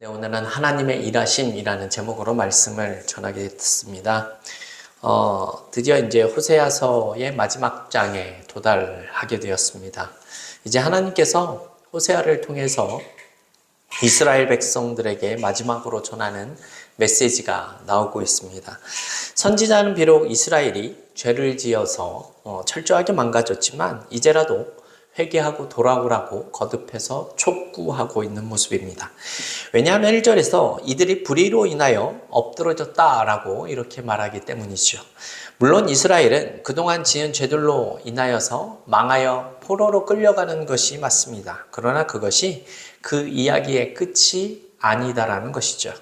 네, 오늘은 하나님의 일하심이라는 제목으로 말씀을 전하겠습니다. 드디어 이제 호세아서의 마지막 장에 도달하게 되었습니다. 이제 하나님께서 호세아를 통해서 이스라엘 백성들에게 마지막으로 전하는 메시지가 나오고 있습니다. 선지자는 비록 이스라엘이 죄를 지어서 철저하게 망가졌지만 이제라도 회개하고 돌아오라고 거듭해서 촉구하고 있는 모습입니다. 왜냐하면 1절에서 이들이 불의로 인하여 엎드러졌다라고 이렇게 말하기 때문이죠. 물론 이스라엘은 그동안 지은 죄들로 인하여서 망하여 포로로 끌려가는 것이 맞습니다. 그러나 그것이 그 이야기의 끝이 아니다라는 것이죠.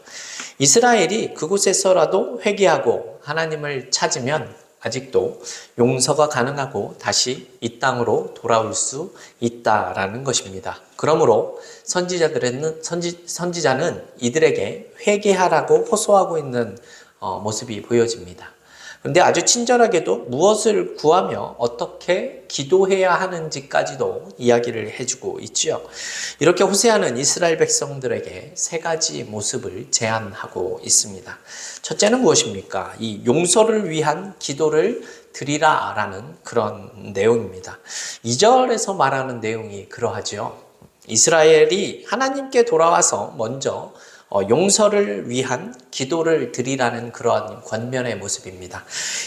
이스라엘이 그곳에서라도 회개하고 하나님을 찾으면 아직도 용서가 가능하고 다시 이 땅으로 돌아올 수 있다라는 것입니다. 그러므로 선지자는 이들에게 회개하라고 호소하고 있는 모습이 보여집니다. 그런데 아주 친절하게도 무엇을 구하며 어떻게 기도해야 하는지까지도 이야기를 해주고 있지요. 이렇게 호세아는 이스라엘 백성들에게 세 가지 모습을 제안하고 있습니다. 첫째는 무엇입니까? 이 용서를 위한 기도를 드리라 라는 그런 내용입니다. 2절에서 말하는 내용이 그러하죠. 이스라엘이 하나님께 돌아와서 먼저 용서를 위한 기도를 드리라는 그러한 권면의 모습입니다.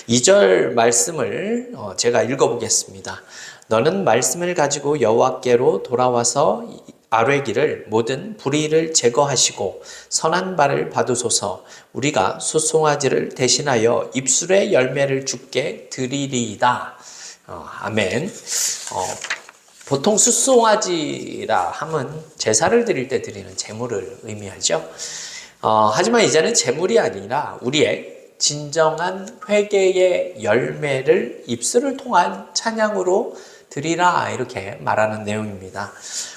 2절 말씀을 제가 읽어보겠습니다. 너는 말씀을 가지고 여호와께로 돌아와서 아뢰기를 모든 불의를 제거하시고 선한 바를 받으소서. 우리가 숫송아지를 대신하여 입술의 열매를 주께 드리리이다. 아멘. 보통 숫송아지라 함은 제사를 드릴 때 드리는 제물을 의미하죠. 하지만 이제는 제물이 아니라 우리의 진정한 회개의 열매를 입술을 통한 찬양으로 드리라 이렇게 말하는 내용입니다.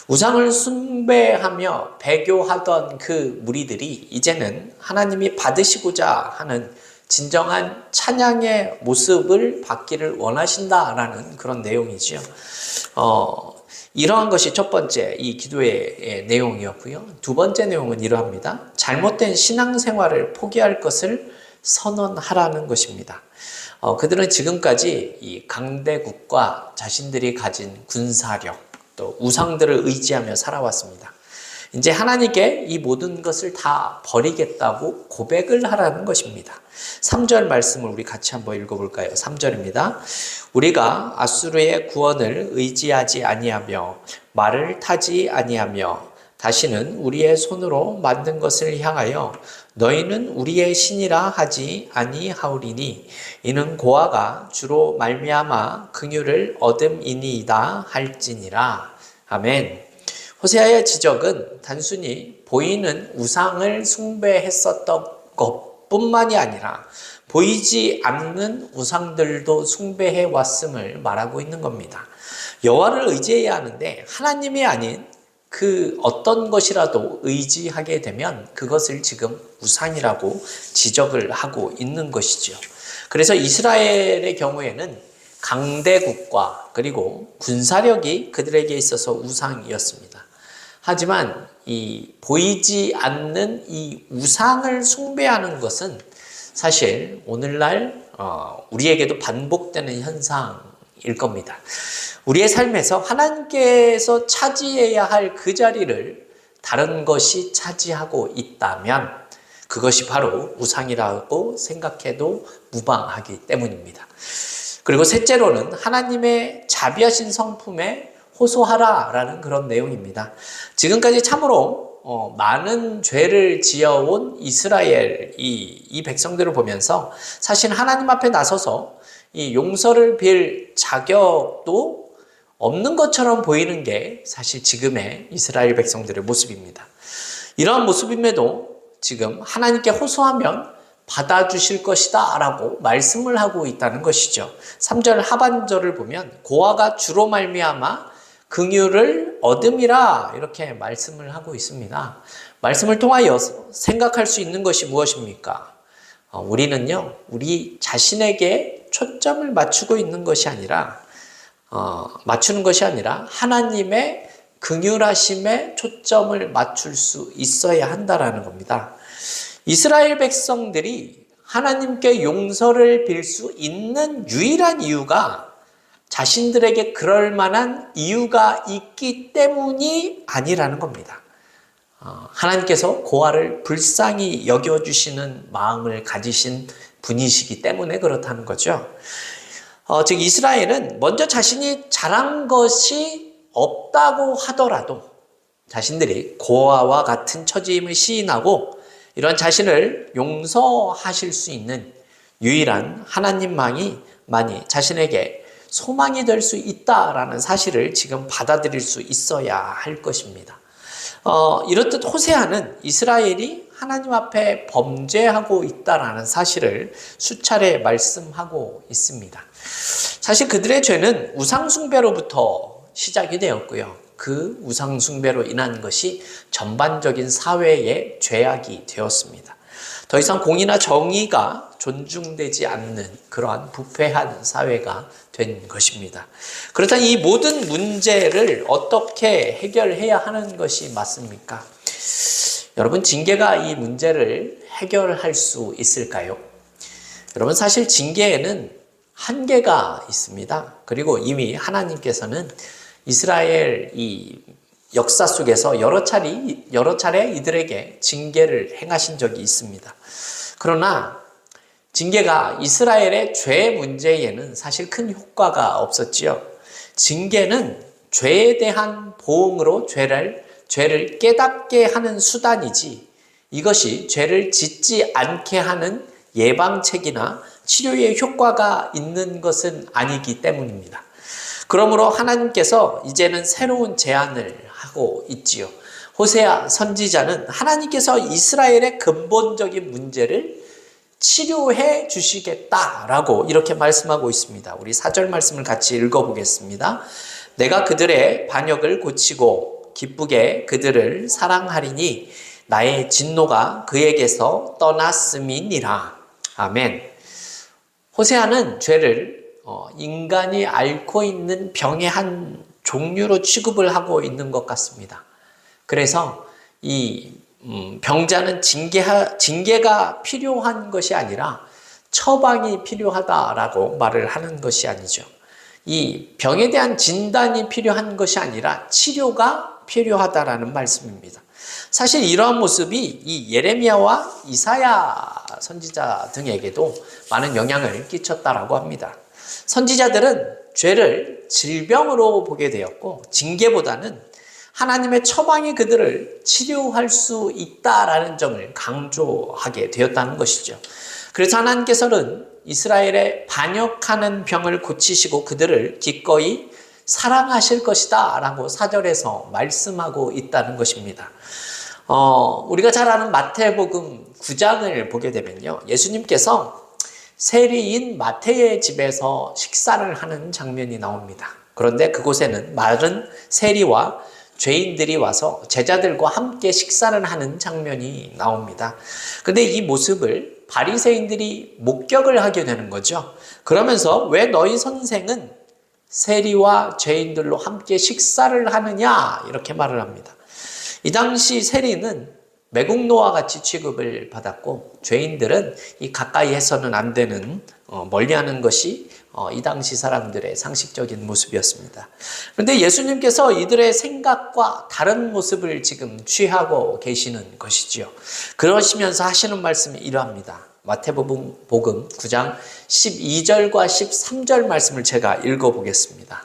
우상을 숭배하며 배교하던 그 무리들이 이제는 하나님이 받으시고자 하는 진정한 찬양의 모습을 받기를 원하신다라는 그런 내용이죠. 이러한 것이 첫 번째 이 기도의 내용이었고요. 두 번째 내용은 이러합니다. 잘못된 신앙생활을 포기할 것을 선언하라는 것입니다. 그들은 지금까지 이 강대국과 자신들이 가진 군사력 또 우상들을 의지하며 살아왔습니다. 이제 하나님께 이 모든 것을 다 버리겠다고 고백을 하라는 것입니다. 3절 말씀을 우리 같이 한번 읽어볼까요? 3절입니다. 우리가 아수르의 구원을 의지하지 아니하며 말을 타지 아니하며 다시는 우리의 손으로 만든 것을 향하여 너희는 우리의 신이라 하지 아니하오리니 이는 고아가 주로 말미암아 긍휼을 얻음이니이다 할지니라. 아멘. 호세아의 지적은 단순히 보이는 우상을 숭배했었던 것뿐만이 아니라 보이지 않는 우상들도 숭배해 왔음을 말하고 있는 겁니다. 여호와를 의지해야 하는데 하나님이 아닌 그 어떤 것이라도 의지하게 되면 그것을 지금 우상이라고 지적을 하고 있는 것이죠. 그래서 이스라엘의 경우에는 강대국과 그리고 군사력이 그들에게 있어서 우상이었습니다. 하지만 이 보이지 않는 이 우상을 숭배하는 것은 사실 오늘날 우리에게도 반복되는 현상일 겁니다. 우리의 삶에서 하나님께서 차지해야 할 그 자리를 다른 것이 차지하고 있다면 그것이 바로 우상이라고 생각해도 무방하기 때문입니다. 그리고 셋째로는 하나님의 자비하신 성품에 호소하라라는 그런 내용입니다. 지금까지 참으로 많은 죄를 지어온 이스라엘 이 백성들을 보면서 사실 하나님 앞에 나서서 이 용서를 빌 자격도 없는 것처럼 보이는 게 사실 지금의 이스라엘 백성들의 모습입니다. 이러한 모습임에도 지금 하나님께 호소하면 받아주실 것이다 라고 말씀을 하고 있다는 것이죠. 3절 하반절을 보면 고아가 주로 말미암아 긍휼을 얻음이라 이렇게 말씀을 하고 있습니다. 말씀을 통하여 생각할 수 있는 것이 무엇입니까? 우리는요, 우리 자신에게 초점을 맞추는 것이 아니라 하나님의 긍휼하심에 초점을 맞출 수 있어야 한다라는 겁니다. 이스라엘 백성들이 하나님께 용서를 빌 수 있는 유일한 이유가 자신들에게 그럴 만한 이유가 있기 때문이 아니라는 겁니다. 하나님께서 고아를 불쌍히 여겨주시는 마음을 가지신 분이시기 때문에 그렇다는 거죠. 즉 이스라엘은 먼저 자신이 잘한 것이 없다고 하더라도 자신들이 고아와 같은 처지임을 시인하고 이런 자신을 용서하실 수 있는 유일한 하나님만이 자신에게 소망이 될 수 있다라는 사실을 지금 받아들일 수 있어야 할 것입니다. 이렇듯 호세아는 이스라엘이 하나님 앞에 범죄하고 있다라는 사실을 수차례 말씀하고 있습니다. 사실 그들의 죄는 우상숭배로부터 시작이 되었고요. 그 우상숭배로 인한 것이 전반적인 사회의 죄악이 되었습니다. 더 이상 공의나 정의가 존중되지 않는 그러한 부패한 사회가 된 것입니다. 그렇다면 이 모든 문제를 어떻게 해결해야 하는 것이 맞습니까? 여러분, 징계가 이 문제를 해결할 수 있을까요? 여러분, 사실 징계에는 한계가 있습니다. 그리고 이미 하나님께서는 이스라엘 이 역사 속에서 여러 차례 이들에게 징계를 행하신 적이 있습니다. 그러나 징계가 이스라엘의 죄 문제에는 사실 큰 효과가 없었지요. 징계는 죄에 대한 보응으로 죄를 깨닫게 하는 수단이지 이것이 죄를 짓지 않게 하는 예방책이나 치료의 효과가 있는 것은 아니기 때문입니다. 그러므로 하나님께서 이제는 새로운 제안을 하고 있지요. 호세아 선지자는 하나님께서 이스라엘의 근본적인 문제를 치료해 주시겠다라고 이렇게 말씀하고 있습니다. 우리 4절 말씀을 같이 읽어보겠습니다. 내가 그들의 반역을 고치고 기쁘게 그들을 사랑하리니 나의 진노가 그에게서 떠났음이니라. 아멘. 호세아는 죄를 인간이 앓고 있는 병의 한 종류로 취급을 하고 있는 것 같습니다. 그래서 이 병자는 징계가 필요한 것이 아니라 처방이 필요하다라고 말을 하는 것이 아니죠. 이 병에 대한 진단이 필요한 것이 아니라 치료가 필요하다라는 말씀입니다. 사실 이러한 모습이 이 예레미야와 이사야 선지자 등에게도 많은 영향을 끼쳤다라고 합니다. 선지자들은 죄를 질병으로 보게 되었고 징계보다는 하나님의 처방이 그들을 치료할 수 있다라는 점을 강조하게 되었다는 것이죠. 그래서 하나님께서는 이스라엘의 반역하는 병을 고치시고 그들을 기꺼이 사랑하실 것이다 라고 4절에서 말씀하고 있다는 것입니다. 우리가 잘 아는 마태복음 9장을 보게 되면요, 예수님께서 세리인 마태의 집에서 식사를 하는 장면이 나옵니다. 그런데 그곳에는 마른 세리와 죄인들이 와서 제자들과 함께 식사를 하는 장면이 나옵니다. 그런데 이 모습을 바리새인들이 목격을 하게 되는 거죠. 그러면서 왜 너희 선생은 세리와 죄인들로 함께 식사를 하느냐 이렇게 말을 합니다. 이 당시 세리는 매국노와 같이 취급을 받았고 죄인들은 이 가까이 해서는 안 되는 멀리하는 것이 이 당시 사람들의 상식적인 모습이었습니다. 그런데 예수님께서 이들의 생각과 다른 모습을 지금 취하고 계시는 것이지요. 그러시면서 하시는 말씀이 이러합니다. 마태복음 9장 12절과 13절 말씀을 제가 읽어보겠습니다.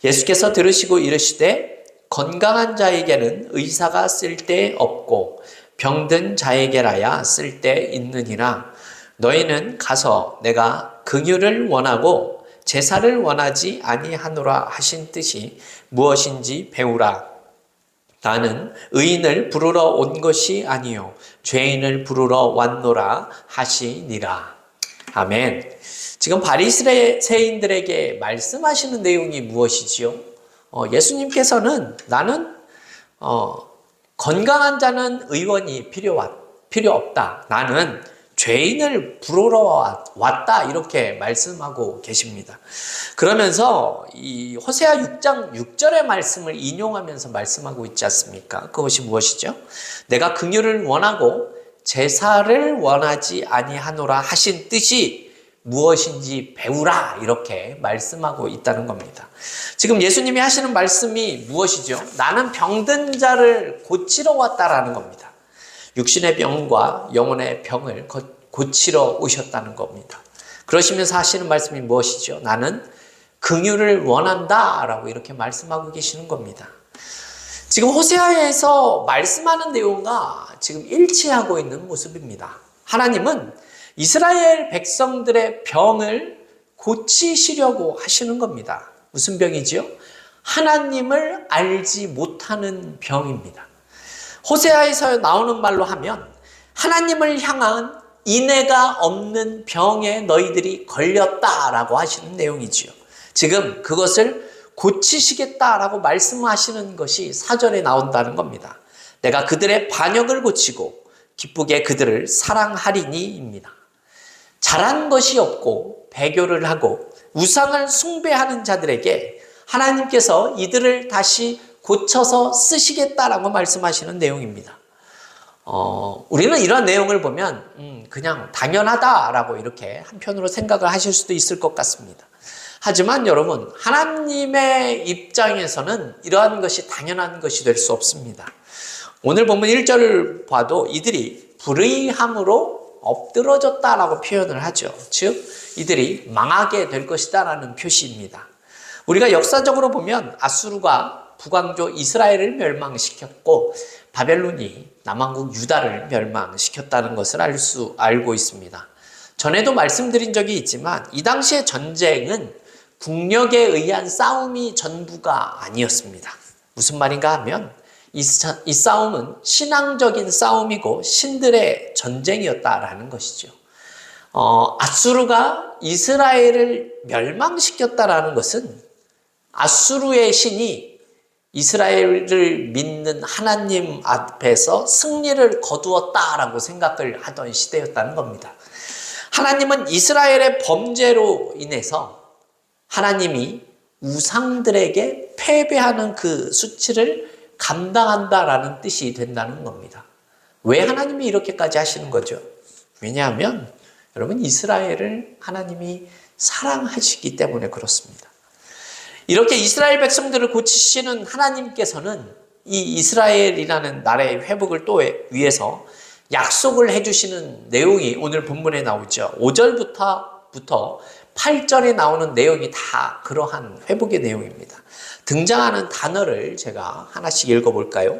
예수께서 들으시고 이르시되 건강한 자에게는 의사가 쓸데없고 병든 자에게라야 쓸데있느니라. 너희는 가서 내가 긍휼을 원하고 제사를 원하지 아니하노라 하신 뜻이 무엇인지 배우라. 나는 의인을 부르러 온 것이 아니요 죄인을 부르러 왔노라 하시니라. 아멘. 지금 바리새인들에게 말씀하시는 내용이 무엇이지요? 예수님께서는 나는 건강한 자는 의원이 필요 없다. 나는 죄인을 부르러 왔다 이렇게 말씀하고 계십니다. 그러면서 이 호세아 6장 6절의 말씀을 인용하면서 말씀하고 있지 않습니까? 그것이 무엇이죠? 내가 긍휼을 원하고 제사를 원하지 아니하노라 하신 뜻이 무엇인지 배우라 이렇게 말씀하고 있다는 겁니다. 지금 예수님이 하시는 말씀이 무엇이죠? 나는 병든 자를 고치러 왔다라는 겁니다. 육신의 병과 영혼의 병을 고치러 오셨다는 겁니다. 그러시면서 하시는 말씀이 무엇이죠? 나는 긍휼을 원한다 라고 이렇게 말씀하고 계시는 겁니다. 지금 호세아에서 말씀하는 내용과 지금 일치하고 있는 모습입니다. 하나님은 이스라엘 백성들의 병을 고치시려고 하시는 겁니다. 무슨 병이지요? 하나님을 알지 못하는 병입니다. 호세아에서 나오는 말로 하면 하나님을 향한 인애가 없는 병에 너희들이 걸렸다라고 하시는 내용이지요. 지금 그것을 고치시겠다라고 말씀하시는 것이 4절에 나온다는 겁니다. 내가 그들의 반역을 고치고 기쁘게 그들을 사랑하리니입니다. 잘한 것이 없고 배교를 하고 우상을 숭배하는 자들에게 하나님께서 이들을 다시 고쳐서 쓰시겠다라고 말씀하시는 내용입니다. 우리는 이런 내용을 보면 그냥 당연하다라고 이렇게 한편으로 생각을 하실 수도 있을 것 같습니다. 하지만 여러분, 하나님의 입장에서는 이러한 것이 당연한 것이 될 수 없습니다. 오늘 본문 1절을 봐도 이들이 불의함으로 엎드러졌다라고 표현을 하죠. 즉 이들이 망하게 될 것이다 라는 표시입니다. 우리가 역사적으로 보면 아수르가 북왕조 이스라엘을 멸망시켰고 바벨론이 남왕국 유다를 멸망시켰다는 것을 알고 있습니다. 전에도 말씀드린 적이 있지만 이 당시의 전쟁은 국력에 의한 싸움이 전부가 아니었습니다. 무슨 말인가 하면 이 싸움은 신앙적인 싸움이고 신들의 전쟁이었다라는 것이죠. 아수르가 이스라엘을 멸망시켰다라는 것은 아수르의 신이 이스라엘을 믿는 하나님 앞에서 승리를 거두었다라고 생각을 하던 시대였다는 겁니다. 하나님은 이스라엘의 범죄로 인해서 하나님이 우상들에게 패배하는 그 수치를 감당한다라는 뜻이 된다는 겁니다. 왜 하나님이 이렇게까지 하시는 거죠? 왜냐하면 여러분 이스라엘을 하나님이 사랑하시기 때문에 그렇습니다. 이렇게 이스라엘 백성들을 고치시는 하나님께서는 이 이스라엘이라는 나라의 회복을 또 위해서 약속을 해주시는 내용이 오늘 본문에 나오죠. 5절부터 8절에 나오는 내용이 다 그러한 회복의 내용입니다. 등장하는 단어를 제가 하나씩 읽어볼까요?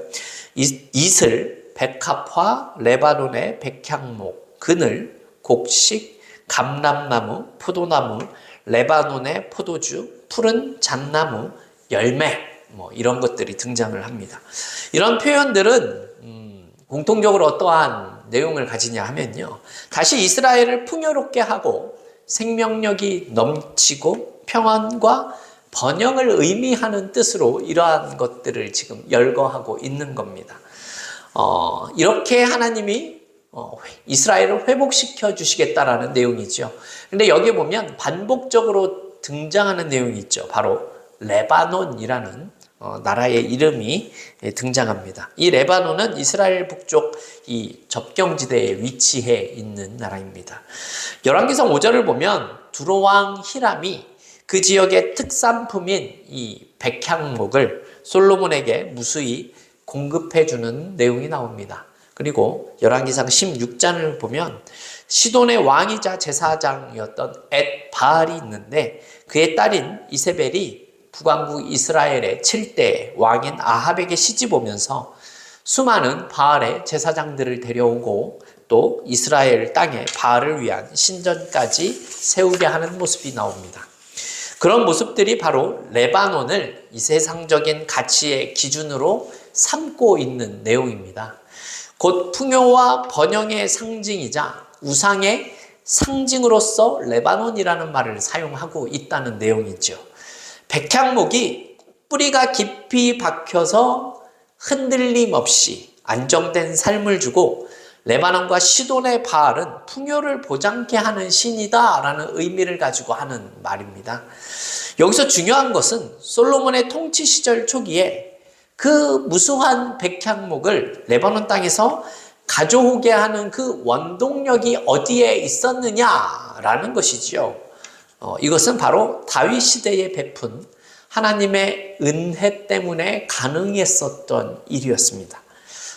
이슬, 백합화, 레바논의 백향목, 그늘, 곡식, 감람나무, 포도나무, 레바논의 포도주, 푸른 잣나무, 열매 이런 것들이 등장을 합니다. 이런 표현들은 공통적으로 어떠한 내용을 가지냐 하면요. 다시 이스라엘을 풍요롭게 하고 생명력이 넘치고 평안과 번영을 의미하는 뜻으로 이러한 것들을 지금 열거하고 있는 겁니다. 이렇게 하나님이 이스라엘을 회복시켜 주시겠다라는 내용이죠. 근데 여기 보면 반복적으로 등장하는 내용이 있죠. 바로 레바논이라는 나라의 이름이 등장합니다. 이 레바논은 이스라엘 북쪽 이 접경지대에 위치해 있는 나라입니다. 열왕기상 5절을 보면 두로왕 히람이 그 지역의 특산품인 이 백향목을 솔로몬에게 무수히 공급해 주는 내용이 나옵니다. 그리고 열왕기상 16장을 보면 시돈의 왕이자 제사장이었던 엣바알이 있는데 그의 딸인 이세벨이 북왕국 이스라엘의 7대 왕인 아합에게 시집 오면서 수많은 바알의 제사장들을 데려오고 또 이스라엘 땅에 바알을 위한 신전까지 세우게 하는 모습이 나옵니다. 그런 모습들이 바로 레바논을 이 세상적인 가치의 기준으로 삼고 있는 내용입니다. 곧 풍요와 번영의 상징이자 우상의 상징으로서 레바논이라는 말을 사용하고 있다는 내용이죠. 백향목이 뿌리가 깊이 박혀서 흔들림 없이 안정된 삶을 주고 레바논과 시돈의 바알은 풍요를 보장케 하는 신이다라는 의미를 가지고 하는 말입니다. 여기서 중요한 것은 솔로몬의 통치 시절 초기에 그 무수한 백향목을 레바논 땅에서 가져오게 하는 그 원동력이 어디에 있었느냐라는 것이지요. 이것은 바로 다윗 시대에 베푼 하나님의 은혜 때문에 가능했었던 일이었습니다.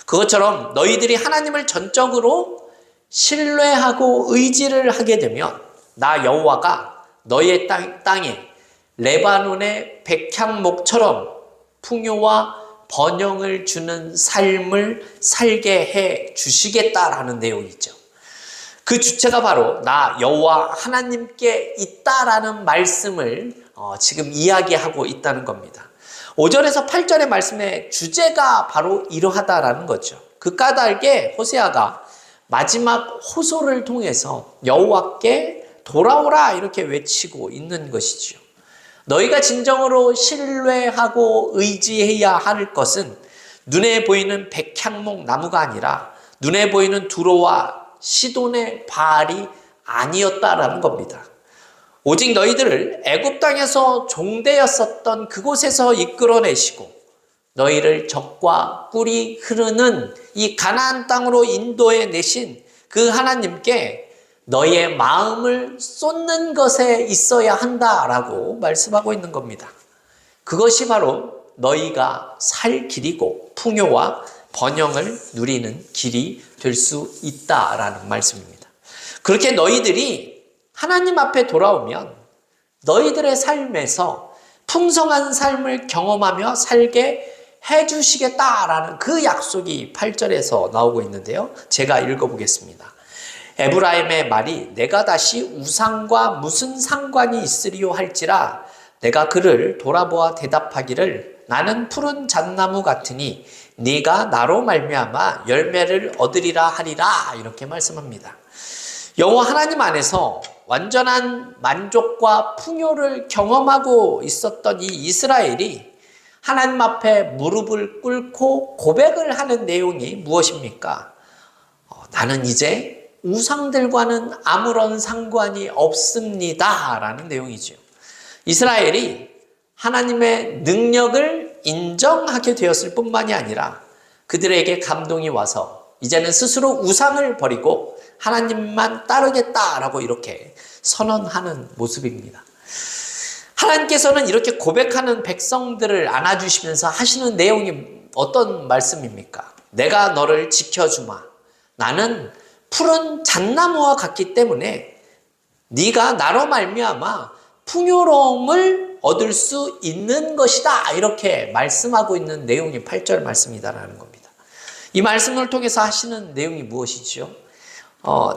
그것처럼 너희들이 하나님을 전적으로 신뢰하고 의지를 하게 되면 나 여호와가 너희의 땅에 레바논의 백향목처럼 풍요와 번영을 주는 삶을 살게 해 주시겠다라는 내용이죠. 그 주체가 바로 나 여호와 하나님께 있다라는 말씀을 지금 이야기하고 있다는 겁니다. 5절에서 8절의 말씀의 주제가 바로 이러하다라는 거죠. 그 까닭에 호세아가 마지막 호소를 통해서 여호와께 돌아오라 이렇게 외치고 있는 것이죠. 너희가 진정으로 신뢰하고 의지해야 할 것은 눈에 보이는 백향목 나무가 아니라 눈에 보이는 두로와 시돈의 바알이 아니었다라는 겁니다. 오직 너희들을 애굽 땅에서 종되었었던 그곳에서 이끌어내시고 너희를 적과 꿀이 흐르는 이 가나안 땅으로 인도해 내신 그 하나님께 너희의 마음을 쏟는 것에 있어야 한다라고 말씀하고 있는 겁니다. 그것이 바로 너희가 살 길이고 풍요와 번영을 누리는 길이 될 수 있다라는 말씀입니다. 그렇게 너희들이 하나님 앞에 돌아오면 너희들의 삶에서 풍성한 삶을 경험하며 살게 해주시겠다라는 그 약속이 8절에서 나오고 있는데요. 제가 읽어보겠습니다. 에브라임의 말이 내가 다시 우상과 무슨 상관이 있으리요 할지라 내가 그를 돌아보아 대답하기를 나는 푸른 잣나무 같으니 네가 나로 말미암아 열매를 얻으리라 하리라 이렇게 말씀합니다. 여호와 하나님 안에서 완전한 만족과 풍요를 경험하고 있었던 이 이스라엘이 하나님 앞에 무릎을 꿇고 고백을 하는 내용이 무엇입니까? 나는 이제 우상들과는 아무런 상관이 없습니다 라는 내용이죠. 이스라엘이 하나님의 능력을 인정하게 되었을 뿐만이 아니라 그들에게 감동이 와서 이제는 스스로 우상을 버리고 하나님만 따르겠다라고 이렇게 선언하는 모습입니다. 하나님께서는 이렇게 고백하는 백성들을 안아주시면서 하시는 내용이 어떤 말씀입니까? 내가 너를 지켜주마. 나는 푸른 잣나무와 같기 때문에 네가 나로 말미암아 풍요로움을 얻을 수 있는 것이다. 이렇게 말씀하고 있는 내용이 8절 말씀이다라는 겁니다. 이 말씀을 통해서 하시는 내용이 무엇이죠?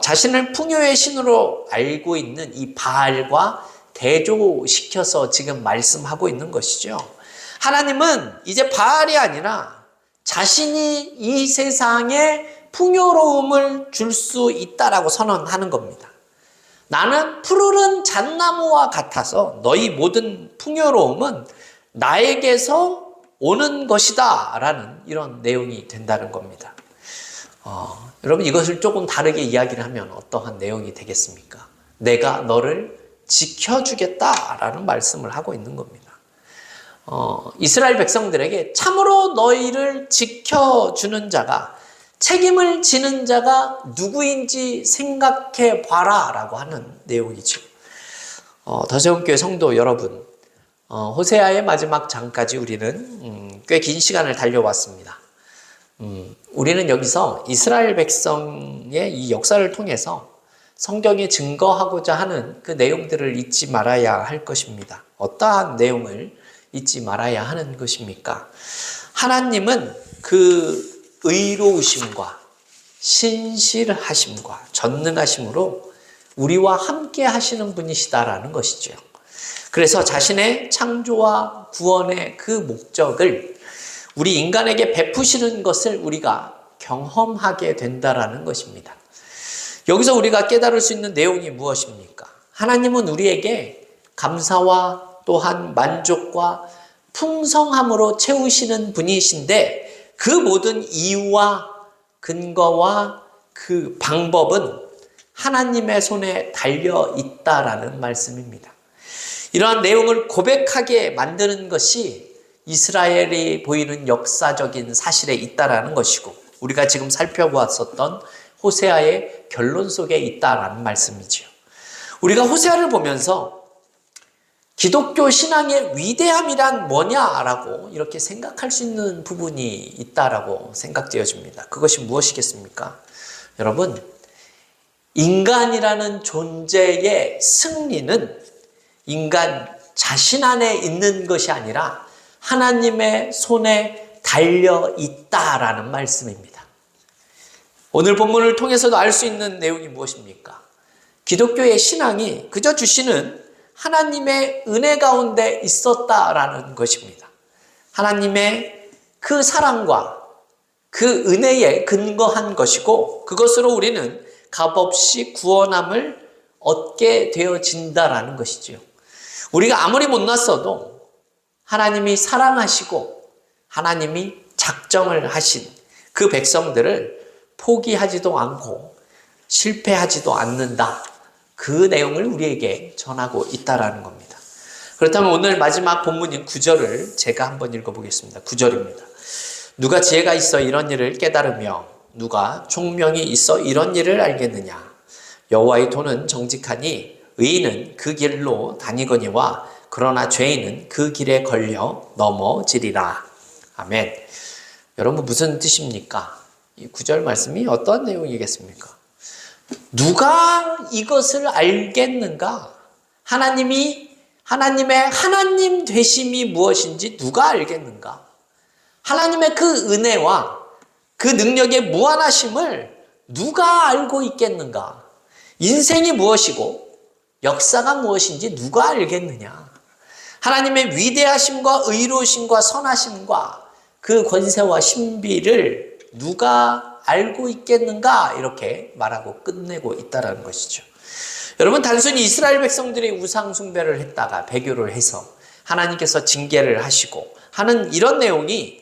자신을 풍요의 신으로 알고 있는 이 바알과 대조시켜서 지금 말씀하고 있는 것이죠. 하나님은 이제 바알이 아니라 자신이 이 세상에 풍요로움을 줄 수 있다라고 선언하는 겁니다. 나는 푸르른 잣나무와 같아서 너희 모든 풍요로움은 나에게서 오는 것이다 라는 이런 내용이 된다는 겁니다. 여러분 이것을 조금 다르게 이야기를 하면 어떠한 내용이 되겠습니까? 내가 너를 지켜주겠다라는 말씀을 하고 있는 겁니다. 이스라엘 백성들에게 참으로 너희를 지켜주는 자가 책임을 지는 자가 누구인지 생각해 봐라 라고 하는 내용이죠. 더세움교회 성도 여러분, 호세아의 마지막 장까지 우리는 꽤 긴 시간을 달려왔습니다. 우리는 여기서 이스라엘 백성의 이 역사를 통해서 성경에 증거하고자 하는 그 내용들을 잊지 말아야 할 것입니다. 어떠한 내용을 잊지 말아야 하는 것입니까? 하나님은 그 의로우심과 신실하심과 전능하심으로 우리와 함께 하시는 분이시다라는 것이죠. 그래서 자신의 창조와 구원의 그 목적을 우리 인간에게 베푸시는 것을 우리가 경험하게 된다라는 것입니다. 여기서 우리가 깨달을 수 있는 내용이 무엇입니까? 하나님은 우리에게 감사와 또한 만족과 풍성함으로 채우시는 분이신데 그 모든 이유와 근거와 그 방법은 하나님의 손에 달려 있다라는 말씀입니다. 이러한 내용을 고백하게 만드는 것이 이스라엘이 보이는 역사적인 사실에 있다라는 것이고, 우리가 지금 살펴보았었던 호세아의 결론 속에 있다라는 말씀이지요. 우리가 호세아를 보면서 기독교 신앙의 위대함이란 뭐냐라고 이렇게 생각할 수 있는 부분이 있다라고 생각되어집니다. 그것이 무엇이겠습니까? 여러분, 인간이라는 존재의 승리는 인간 자신 안에 있는 것이 아니라 하나님의 손에 달려 있다라는 말씀입니다. 오늘 본문을 통해서도 알 수 있는 내용이 무엇입니까? 기독교의 신앙이 그저 주시는 하나님의 은혜 가운데 있었다라는 것입니다. 하나님의 그 사랑과 그 은혜에 근거한 것이고, 그것으로 우리는 값없이 구원함을 얻게 되어진다라는 것이지요. 우리가 아무리 못났어도 하나님이 사랑하시고 하나님이 작정을 하신 그 백성들을 포기하지도 않고 실패하지도 않는다. 그 내용을 우리에게 전하고 있다라는 겁니다. 그렇다면 오늘 마지막 본문인 9절을 제가 한번 읽어보겠습니다. 9절입니다. 누가 지혜가 있어 이런 일을 깨달으며 누가 총명이 있어 이런 일을 알겠느냐. 여호와의 도는 정직하니 의인은 그 길로 다니거니와 그러나 죄인은 그 길에 걸려 넘어지리라. 아멘. 여러분, 무슨 뜻입니까? 이 9절 말씀이 어떤 내용이겠습니까? 누가 이것을 알겠는가? 하나님의 하나님 되심이 무엇인지 누가 알겠는가? 하나님의 그 은혜와 그 능력의 무한하심을 누가 알고 있겠는가? 인생이 무엇이고 역사가 무엇인지 누가 알겠느냐? 하나님의 위대하심과 의로우심과 선하심과 그 권세와 신비를 누가 알고 있겠는가? 이렇게 말하고 끝내고 있다는 것이죠. 여러분, 단순히 이스라엘 백성들이 우상 숭배를 했다가 배교를 해서 하나님께서 징계를 하시고 하는 이런 내용이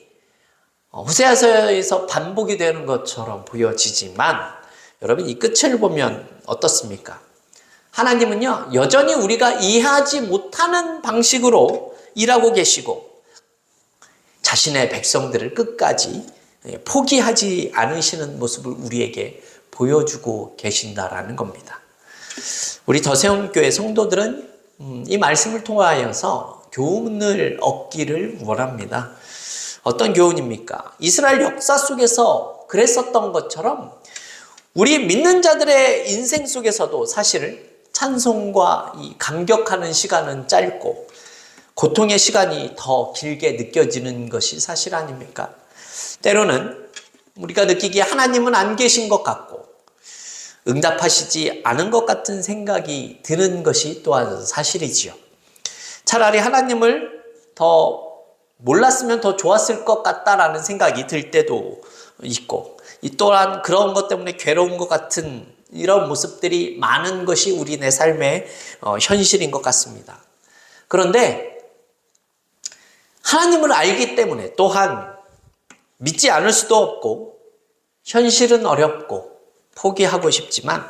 호세아서에서 반복이 되는 것처럼 보여지지만, 여러분, 이 끝을 보면 어떻습니까? 하나님은요, 여전히 우리가 이해하지 못하는 방식으로 일하고 계시고 자신의 백성들을 끝까지 포기하지 않으시는 모습을 우리에게 보여주고 계신다라는 겁니다. 우리 더세움교회 성도들은 이 말씀을 통하여서 교훈을 얻기를 원합니다. 어떤 교훈입니까? 이스라엘 역사 속에서 그랬었던 것처럼 우리 믿는 자들의 인생 속에서도 사실 찬송과 이 감격하는 시간은 짧고 고통의 시간이 더 길게 느껴지는 것이 사실 아닙니까? 때로는 우리가 느끼기에 하나님은 안 계신 것 같고 응답하시지 않은 것 같은 생각이 드는 것이 또한 사실이지요. 차라리 하나님을 더 몰랐으면 더 좋았을 것 같다라는 생각이 들 때도 있고, 이 또한 그런 것 때문에 괴로운 것 같은 이런 모습들이 많은 것이 우리네 삶의 현실인 것 같습니다. 그런데 하나님을 알기 때문에 또한 믿지 않을 수도 없고 현실은 어렵고 포기하고 싶지만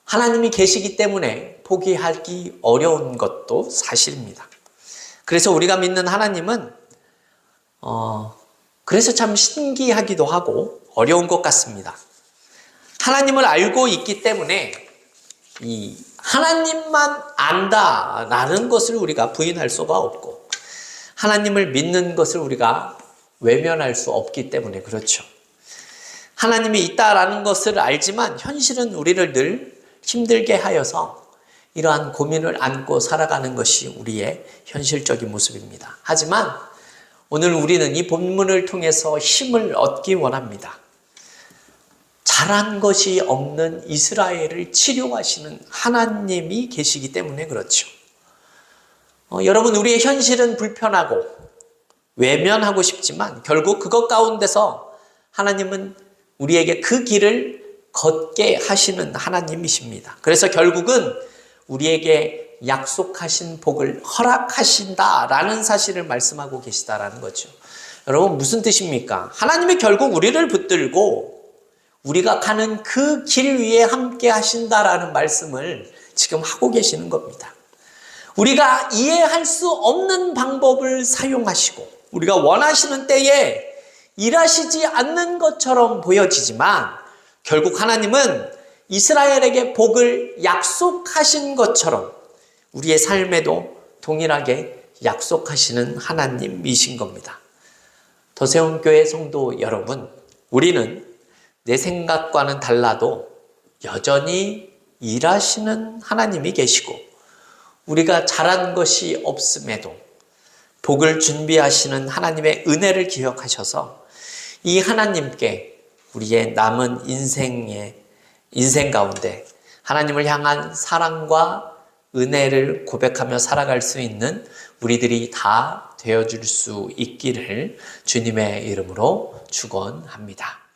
하나님이 계시기 때문에 포기하기 어려운 것도 사실입니다. 그래서 우리가 믿는 하나님은 그래서 참 신기하기도 하고 어려운 것 같습니다. 하나님을 알고 있기 때문에 이 하나님만 안다라는 것을 우리가 부인할 수가 없고 하나님을 믿는 것을 우리가 외면할 수 없기 때문에 그렇죠. 하나님이 있다라는 것을 알지만 현실은 우리를 늘 힘들게 하여서 이러한 고민을 안고 살아가는 것이 우리의 현실적인 모습입니다. 하지만 오늘 우리는 이 본문을 통해서 힘을 얻기 원합니다. 잘한 것이 없는 이스라엘을 치료하시는 하나님이 계시기 때문에 그렇죠. 여러분, 우리의 현실은 불편하고 외면하고 싶지만 결국 그것 가운데서 하나님은 우리에게 그 길을 걷게 하시는 하나님이십니다. 그래서 결국은 우리에게 약속하신 복을 허락하신다라는 사실을 말씀하고 계시다라는 거죠. 여러분, 무슨 뜻입니까? 하나님이 결국 우리를 붙들고 우리가 가는 그 길 위에 함께 하신다라는 말씀을 지금 하고 계시는 겁니다. 우리가 이해할 수 없는 방법을 사용하시고 우리가 원하시는 때에 일하시지 않는 것처럼 보여지지만 결국 하나님은 이스라엘에게 복을 약속하신 것처럼 우리의 삶에도 동일하게 약속하시는 하나님이신 겁니다. 더세원교회 성도 여러분, 우리는 내 생각과는 달라도 여전히 일하시는 하나님이 계시고 우리가 잘한 것이 없음에도 복을 준비하시는 하나님의 은혜를 기억하셔서 이 하나님께 우리의 남은 인생 가운데 하나님을 향한 사랑과 은혜를 고백하며 살아갈 수 있는 우리들이 다 되어줄 수 있기를 주님의 이름으로 축원합니다.